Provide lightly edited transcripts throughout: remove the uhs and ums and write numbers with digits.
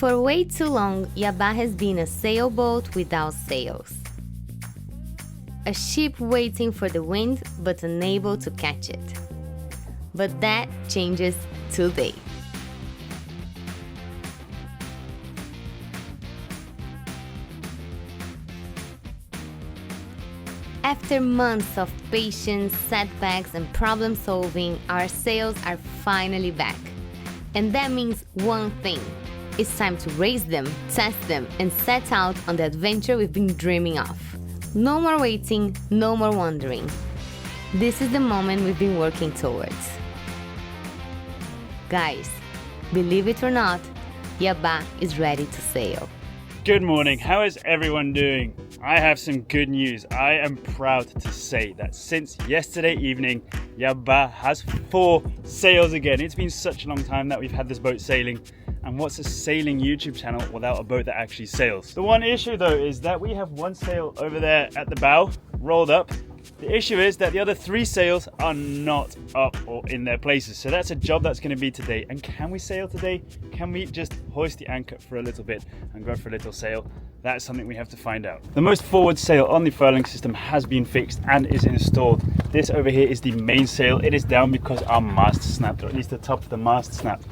For way too long, Yabá has been a sailboat without sails. A ship waiting for the wind but unable to catch it. But that changes today. After months of patience, setbacks, and problem solving, our sails are finally back. And that means one thing. It's time to raise them, test them, and set out on the adventure we've been dreaming of. No more waiting, no more wondering. This is the moment we've been working towards. Guys, believe it or not, Yabá is ready to sail. Good morning, how is everyone doing? I have some good news. I am proud to say that since yesterday evening, Yabá has 4 sails again. It's been such a long time that we've had this boat sailing. And what's a sailing YouTube channel without a boat that actually sails? The one issue though is that we have 1 sail over there at the bow, rolled up. The issue is that the other 3 sails are not up or in their places. So that's a job that's going to be today. And can we sail today? Can we just hoist the anchor for a little bit and go for a little sail? That's something we have to find out. The most forward sail on the furling system has been fixed and is installed. This over here is the main sail. It is down because our mast snapped, or at least the top of the mast snapped.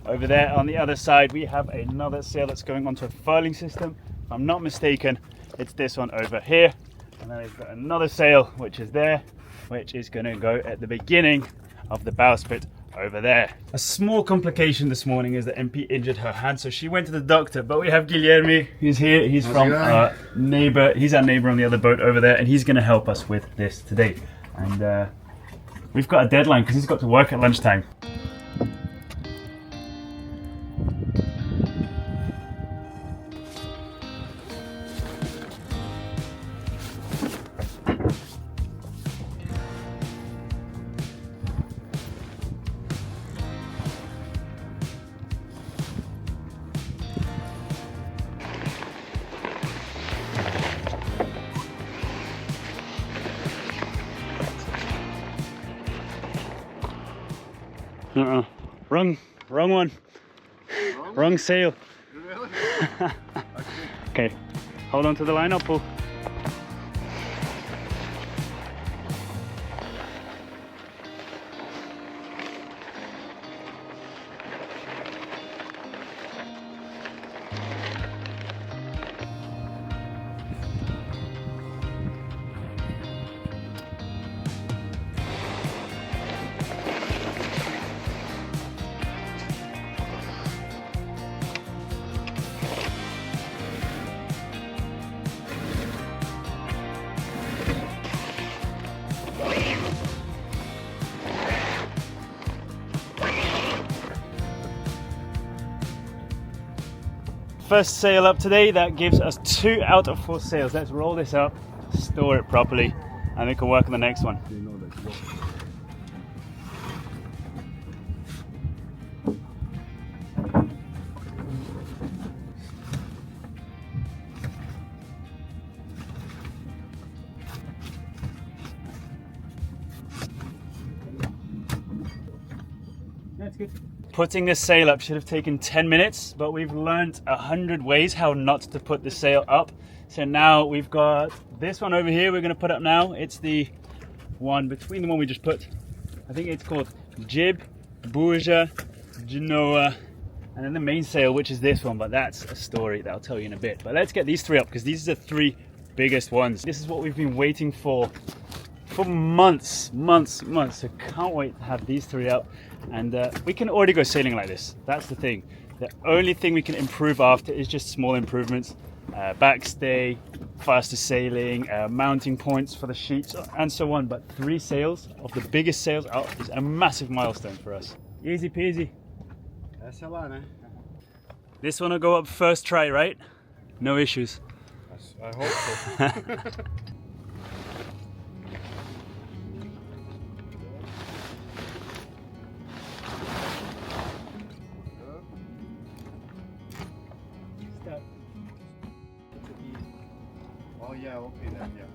Over there on the other side, we have another sail that's going onto a furling system. If I'm not mistaken, it's this one over here. And then we've got another sail, which is there, which is going to go at the beginning of the bowsprit over there. A small complication this morning is that MP injured her hand, so she went to the doctor. But we have Guilherme, who's here. He's from our neighbor. He's our neighbor on the other boat over there, and he's going to help us with this today. And we've got a deadline because he's got to work at lunchtime. Wrong one. Wrong sail. Really? Okay, hold on to the line, I'll pull. First sail up today, that gives us 2 out of 4 sails. Let's roll this up, store it properly, and we can work on the next one. That's good. Putting this sail up should have taken 10 minutes, but we've learned 100 ways how not to put the sail up. So now we've got this one over here we're going to put up now. It's the one between the one we just put. I think it's called jib, bourja, genoa, and then the main sail, which is this one, but that's a story that I'll tell you in a bit. But let's get these 3 up because these are the 3 biggest ones. This is what we've been waiting for months. So can't wait to have these 3 up. And we can already go sailing like this. That's the thing. The only thing we can improve after is just small improvements. Backstay, faster sailing, mounting points for the sheets, and so on. But 3 sails of the biggest sails out is a massive milestone for us. Easy peasy. This one will go up first try, right? No issues. I hope so. Oh yeah, okay then, yeah.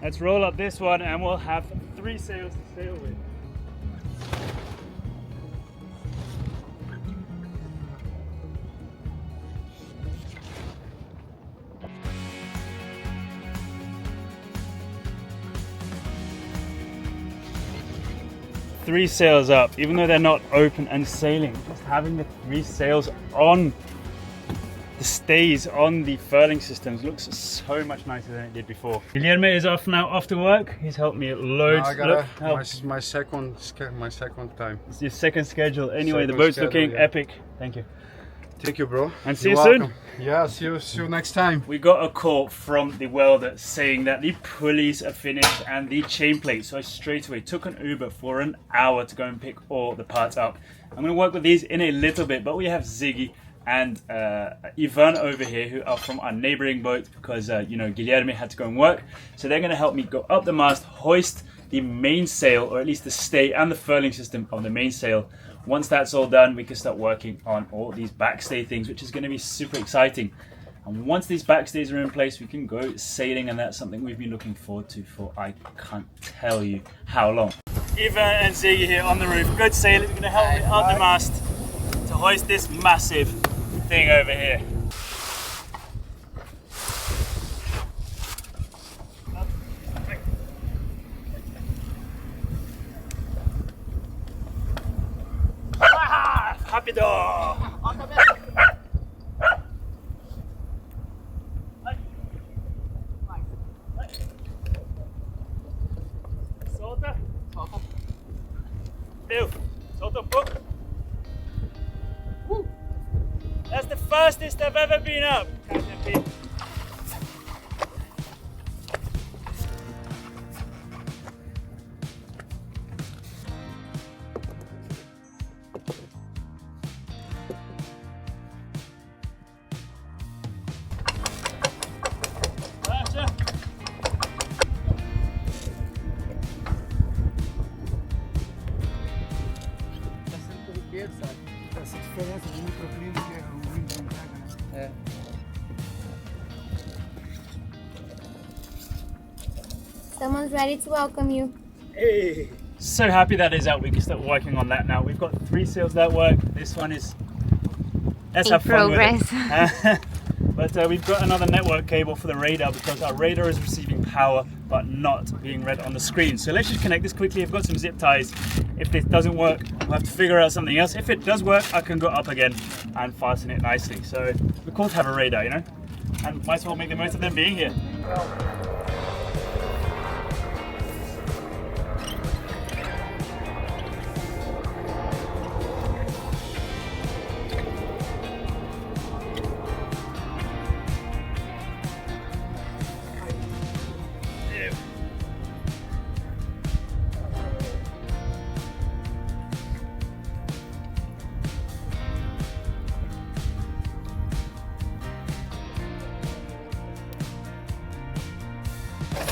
Let's roll up this one and we'll have 3 sails to sail with. 3 sails up, even though they're not open and sailing, just having the 3 sails on the stays on the furling systems looks so much nicer than it did before. Guilherme is off now, off to work. He's helped me loads. I got Look, my second time. it's your second schedule. Anyway, the Second boat's schedule, looking yeah. epic. Thank you. Thank you, bro. And see You're you soon. welcome. Yeah, see you next time. We got a call from the welder saying that the pulleys are finished and the chain plate. So I straight away took an Uber for an hour to go and pick all the parts up. I'm going to work with these in a little bit, but we have Ziggy and Ivan over here who are from our neighboring boat because you know, Guilherme had to go and work. So they're going to help me go up the mast, hoist the mainsail, or at least the stay and the furling system of the mainsail. Once that's all done, we can start working on all these backstay things, which is going to be super exciting. And once these backstays are in place, we can go sailing, and that's something we've been looking forward to for I can't tell you how long. Ivan and Ziggy here on the roof. Good sailors, going to help me up the mast to hoist this massive thing over here. Rápido! Solta. Solta. Meu, solta pouco. That's the fastest I've ever been up. Essa diferença do microclima que é o wind não pega, né? Someone's ready to welcome you. Hey! So happy that is out. We can start working on that now. We've got 3 sails that work. This one is... Let's have fun with it. But we've got another network cable for the radar because our radar is receiving power but not being read on the screen. So let's just connect this quickly. I've got some zip ties. If this doesn't work, we'll have to figure out something else. If it does work, I can go up again and fasten it nicely. So we're cool to have a radar, you know? And might as well make the most of them being here.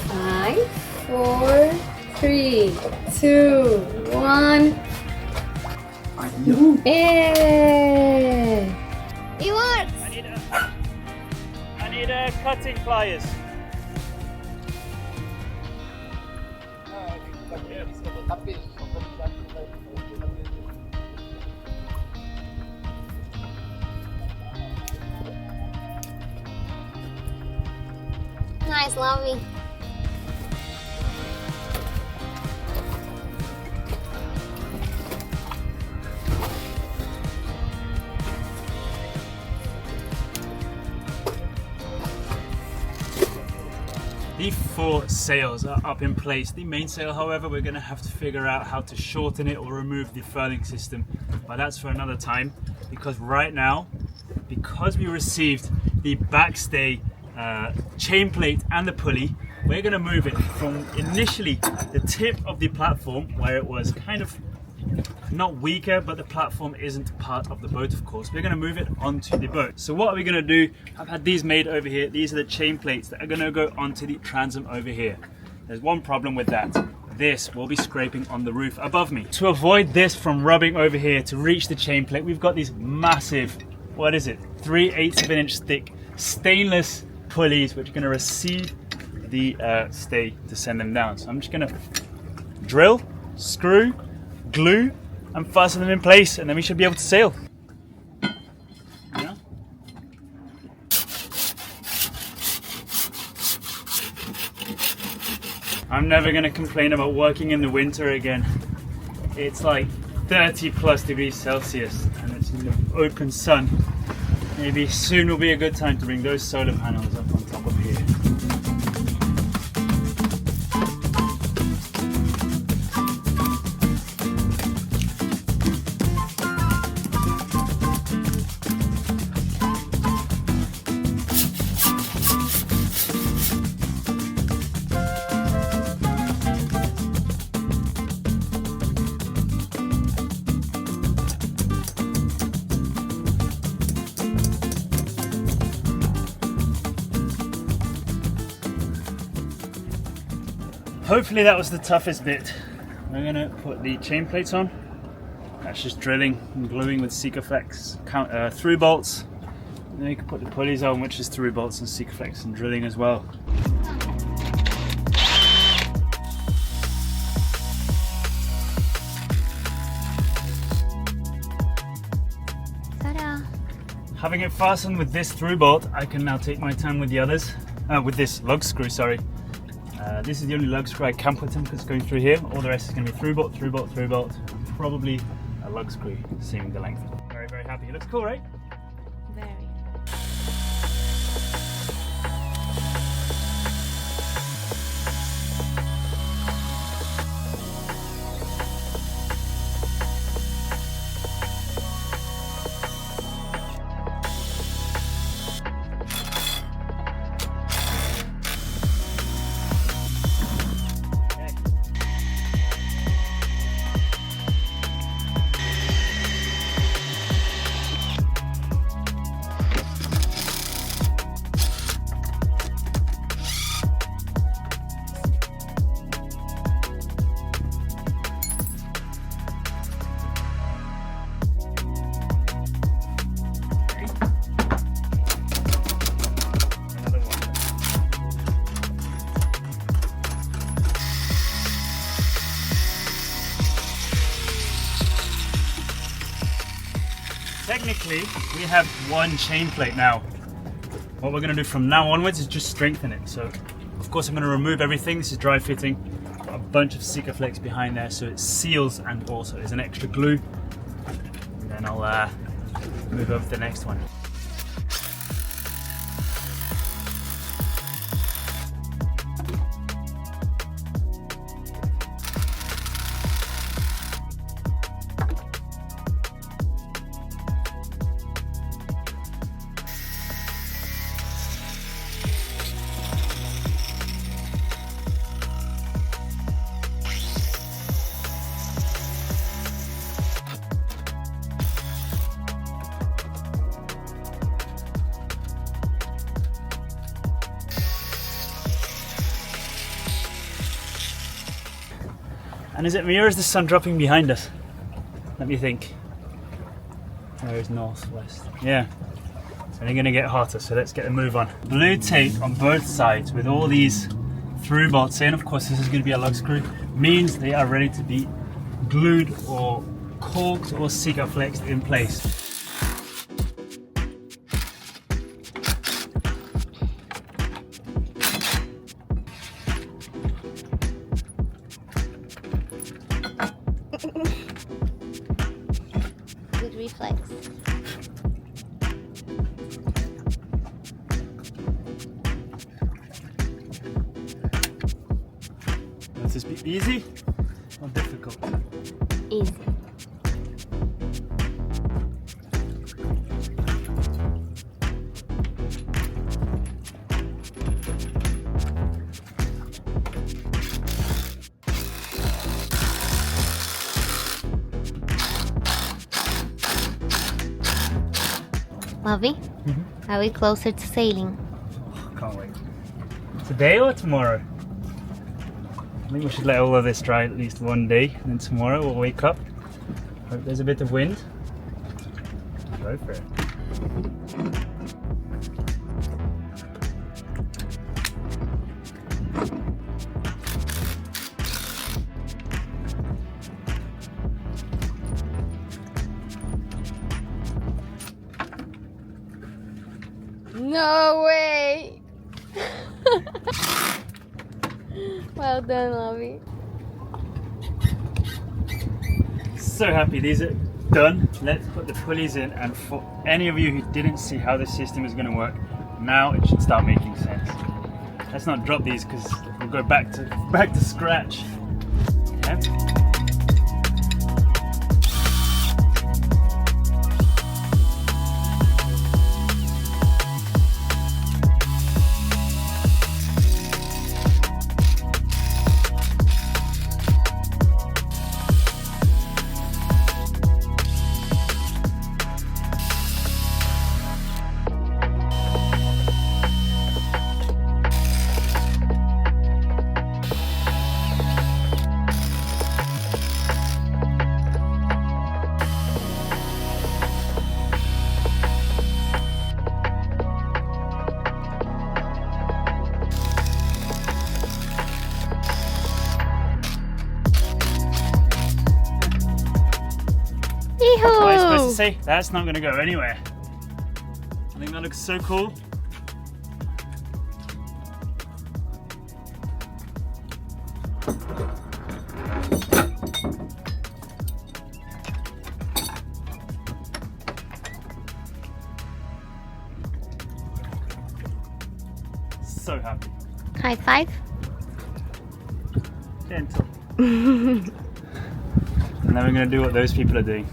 Five, 4, 3, 2, 1. Yay! It works! I need cutting pliers. Nice, lovely. The 4 sails are up in place. The mainsail, however, we're going to have to figure out how to shorten it or remove the furling system. But that's for another time, because right now, because we received the backstay chain plate and the pulley, we're going to move it from initially the tip of the platform, where it was kind of not weaker, but the platform isn't part of the boat, of course. We're going to move it onto the boat. So what are we going to do? I've had these made over here. These are the chain plates that are going to go onto the transom over here. There's one problem with that. This will be scraping on the roof above me. To avoid this from rubbing over here to reach the chain plate, we've got these massive, what is it, 3/8 of an inch thick stainless pulleys, which are going to receive the stay to send them down. So I'm just going to drill, screw, glue, and fasten them in place, and then we should be able to sail. Yeah. I'm never going to complain about working in the winter again. it's like 30 plus degrees Celsius and it's in the open sun. Maybe soon will be a good time to bring those solar panels up on top of here. Hopefully that was the toughest bit. We're gonna put the chain plates on. That's just drilling and gluing with Sikaflex through bolts. And then you can put the pulleys on, which is through bolts and Sikaflex and drilling as well. Ta-da! Having it fastened with this through bolt, I can now take my time with the others. With this lug screw, sorry. This is the only lug screw I can put in because it's going through here. All the rest is going to be through bolt, through bolt, through bolt. Probably a lug screw, seeing the length. Very, very happy. It looks cool, right? Very. Technically, we have one chain plate now. What we're going to do from now onwards is just strengthen it. So, of course, I'm going to remove everything. This is dry fitting. Got a bunch of Sikaflex behind there, so it seals and also is an extra glue. And then I'll move over to the next one. And is it me or is the sun dropping behind us? Let me think. Where is northwest? Yeah. It's only going to get hotter, so let's get a move on. Blue tape on both sides with all these through bolts in. Of course, this is going to be a lug screw. Means they are ready to be glued or caulked or Sikaflexed in place. Good reflex. Will this be easy or difficult? Easy. Lovey, are we closer to sailing? Can't wait. Today or tomorrow? I think we should let all of this dry at least one day, and then tomorrow we'll wake up. Hope there's a bit of wind. Go for it. No way! Well done, Lovey. So happy these are done. Let's put the pulleys in, and for any of you who didn't see how this system is going to work, now it should start making sense. Let's not drop these because we'll go back to scratch. Yeah. That's what I was supposed to say. That's not going to go anywhere. I think that looks so cool. So happy. High five. Gentle. And then we're going to do what those people are doing.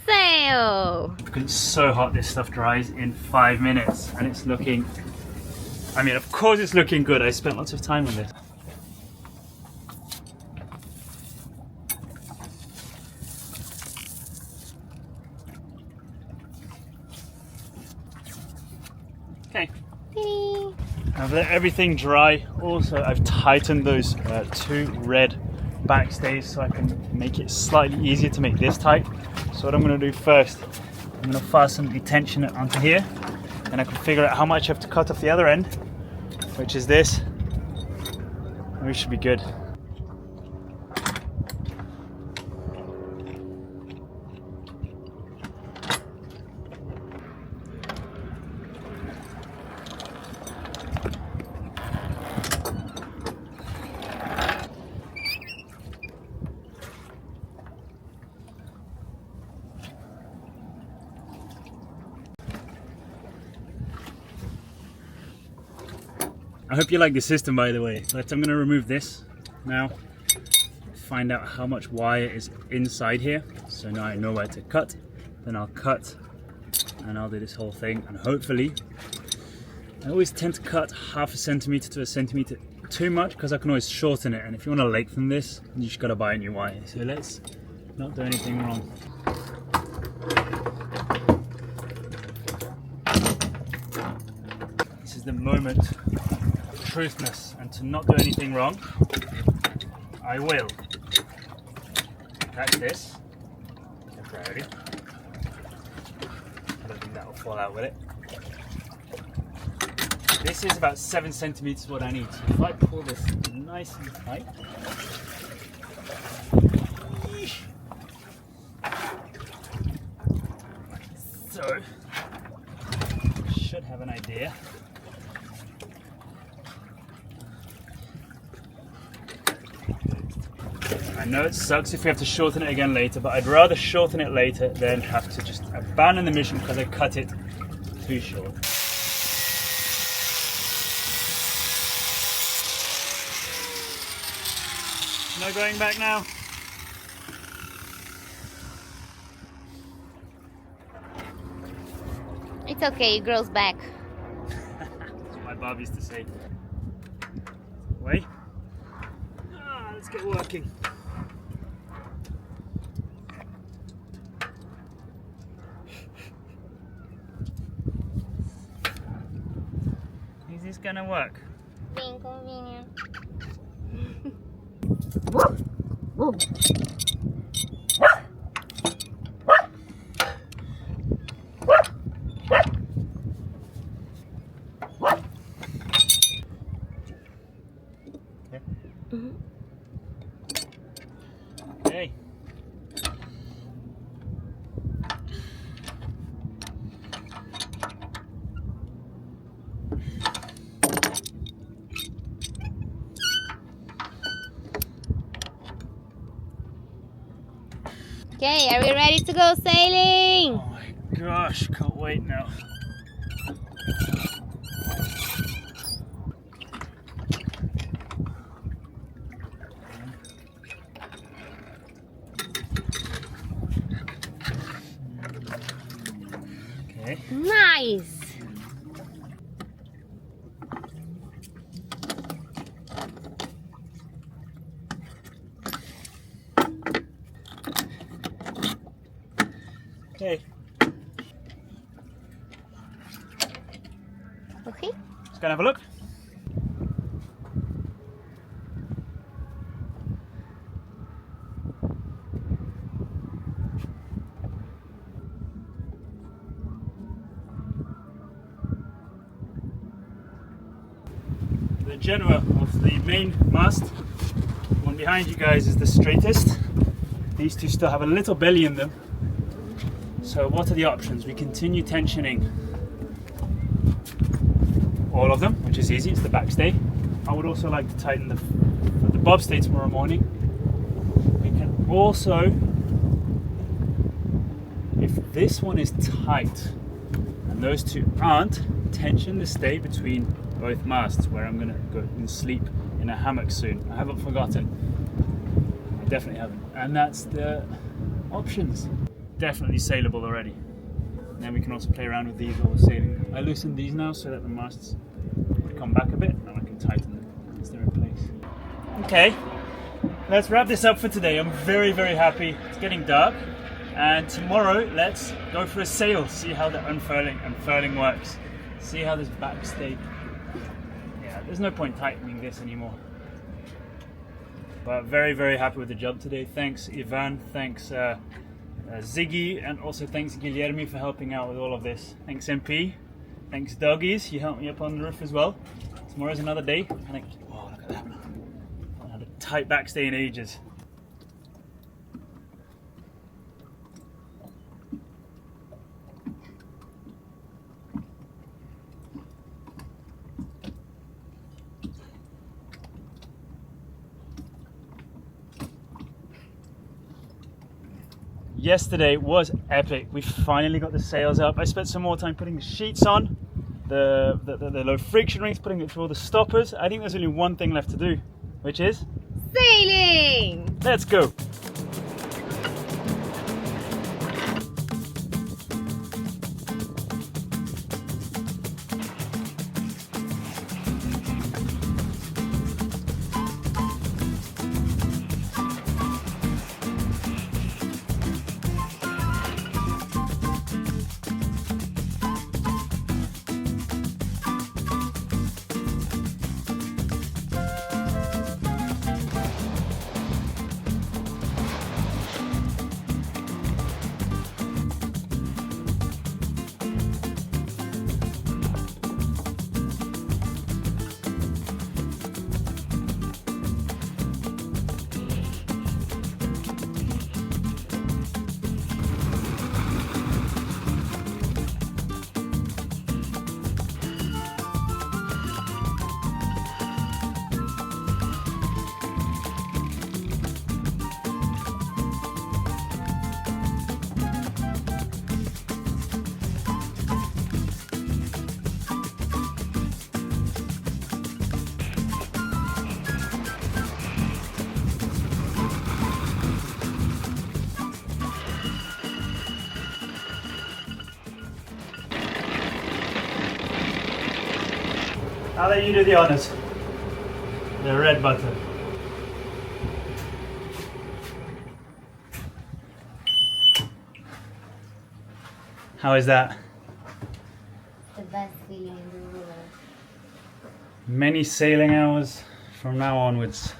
Sail! Because it's so hot, this stuff dries in 5 minutes, and it's looking, I mean, of course it's looking good. I spent lots of time on this. Okay. I've let everything dry. Also, I've tightened those 2 red backstays so I can make it slightly easier to make this tight. So what I'm going to do first, I'm going to fasten the tension onto here, and I can figure out how much I have to cut off the other end, which is this, and we should be good. I hope you like the system, by the way, but I'm going to remove this now, find out how much wire is inside here, so now I know where to cut. Then I'll cut and I'll do this whole thing, and hopefully, I always tend to cut 1/2 centimeter to 1 centimeter too much because I can always shorten it, and if you want to lengthen this, you just got to buy a new wire. So let's not do anything wrong. This is the moment truthness, and to not do anything wrong, I will catch this temporarily. I don't think that will fall out with it. This is about 7 centimeters what I need. So if I pull this nice and tight, so should have an idea. I know it sucks if we have to shorten it again later, but I'd rather shorten it later than have to just abandon the mission because I cut it too short. No going back now. It's okay, it grows back. That's what my Bob used to say. Wait. Let's get working. Is this gonna work? Being convenient. Okay. Okay, are we ready to go sailing? Oh my gosh, can't wait now. Okay. Nice! Okay. Okay. Let's go and have a look. The genoa of the main mast, the one behind you guys, is the straightest. These two still have a little belly in them. So what are the options? We continue tensioning all of them, which is easy, it's the backstay. I would also like to tighten the bobstay tomorrow morning. We can also, if this one is tight and those two aren't, tension the stay between both masts, where I'm gonna go and sleep in a hammock soon. I haven't forgotten. I definitely haven't. And that's the options. Definitely sailable already. And then we can also play around with these while we're sailing. I loosened these now so that the masts would come back a bit, and I can tighten them once they're in place. Okay, let's wrap this up for today. I'm very, very happy. It's getting dark, and tomorrow let's go for a sail, see how the unfurling works, see how this backstay. Yeah, there's no point tightening this anymore. But very, very happy with the job today. Thanks Ivan, thanks Ziggy, and also thanks Guilherme for helping out with all of this. Thanks MP, thanks Doggies, you helped me up on the roof as well. Tomorrow's another day. Oh, look at that. I had a tight backstay in ages. Yesterday was epic. We finally got the sails up. I spent some more time putting the sheets on, the low friction rings, putting it through all the stoppers. I think there's only one thing left to do, which is Sailing! let's go. I'll let you do the honors. The red button. How is that? The best feeling in the world. Many sailing hours from now onwards.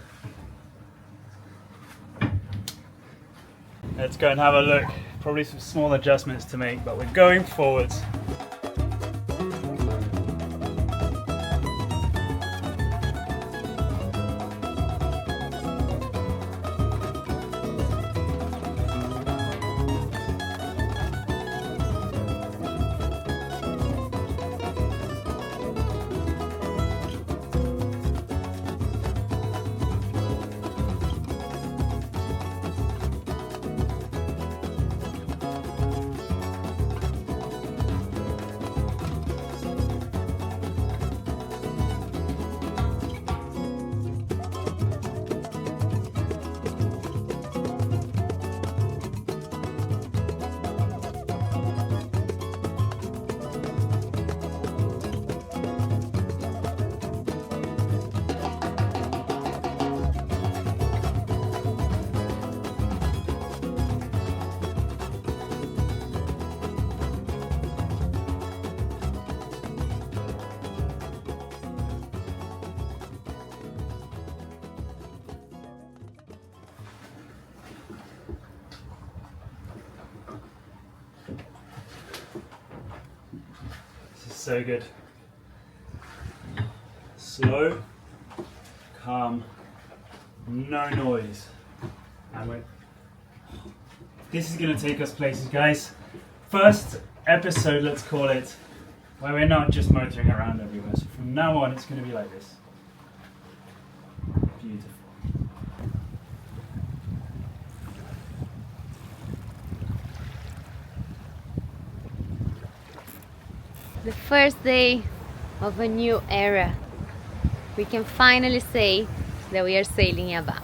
Let's go and have a look. Probably some small adjustments to make, but we're going forwards. So good. Slow, calm, no noise. And this is going to take us places, guys. First episode, let's call it, where we're not just motoring around everywhere. So from now on, it's going to be like this. Beautiful. The first day of a new era. We can finally say that we are sailing Yabá.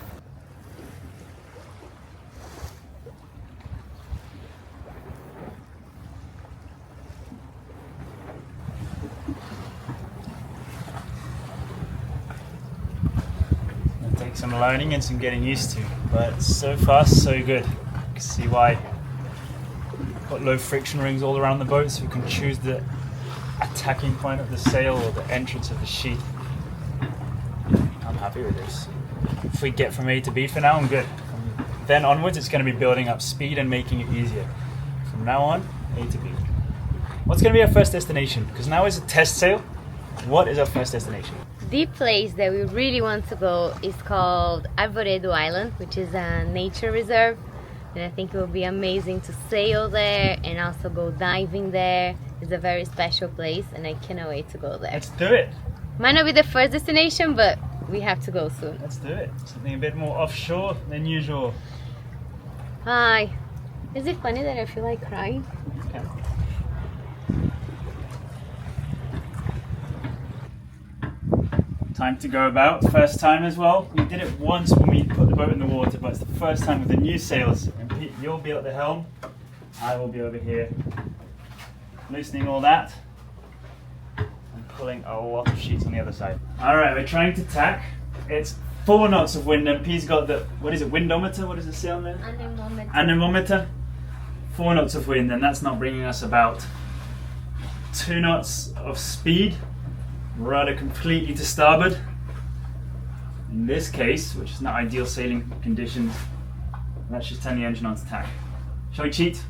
It'll take some learning and some getting used to, but so far so good. You can see why. Got low friction rings all around the boat, so we can choose the attacking point of the sail or the entrance of the sheet. I'm happy with this. If we get from A to B for now, I'm good. From then onwards, it's going to be building up speed and making it easier. From now on, A to B. What's going to be our first destination? Because now it's a test sail. What is our first destination? The place that we really want to go is called Arvoredo Island, which is a nature reserve. And I think it will be amazing to sail there and also go diving there. It's a very special place and I cannot wait to go there. Let's do it. Might not be the first destination, but we have to go soon. Let's do it. Something a bit more offshore than usual. Hi. Is it funny that I feel like crying? Okay. Time to go about. First time as well. We did it once when we put the boat in the water, but it's the first time with the new sails. And Pete, you'll be at the helm. I will be over here, loosening all that and pulling a lot of sheets on the other side. All right, we're trying to tack. It's 4 knots of wind, and Pete's got the, what is it, windometer? What is the sail name? Anemometer. 4 knots of wind, and that's not bringing us about 2 knots of speed. Rudder completely to starboard. In this case, which is not ideal sailing conditions, let's just turn the engine on to tack. Shall we cheat?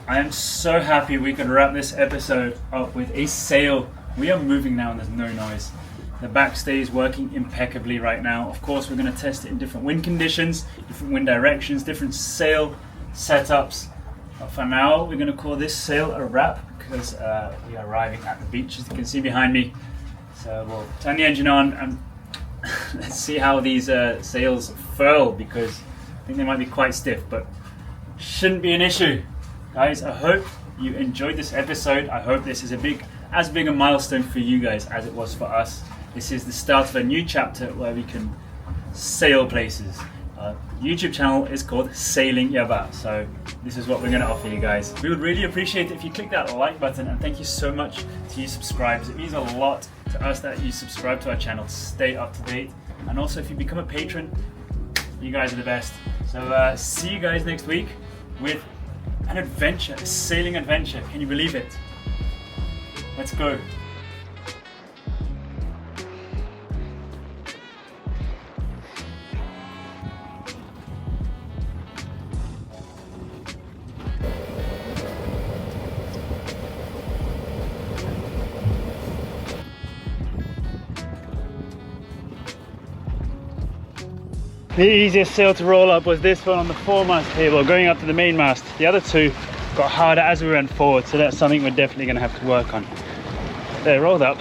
I am so happy we could wrap this episode up with a sail. We are moving now and there's no noise. The backstay is working impeccably right now. Of course, we're going to test it in different wind conditions, different wind directions, different sail setups. But for now, we're going to call this sail a wrap because we are arriving at the beach, as you can see behind me. So we'll turn the engine on and let's see how these sails furl, because I think they might be quite stiff, but shouldn't be an issue. Guys, I hope you enjoyed this episode. I hope this is as big a milestone for you guys as it was for us. This is the start of a new chapter where we can sail places. Our YouTube channel is called Sailing Yabá, so this is what we're going to offer you guys. We would really appreciate it if you click that like button, and thank you so much to you subscribers. It means a lot to us that you subscribe to our channel to stay up to date. And also, if you become a patron, you guys are the best. So see you guys next week with an adventure, a sailing adventure. Can you believe it? Let's go. The easiest sail to roll up was this one on the foremast cable going up to the mainmast. The other two got harder as we went forward, so that's something we're definitely going to have to work on. They're rolled up.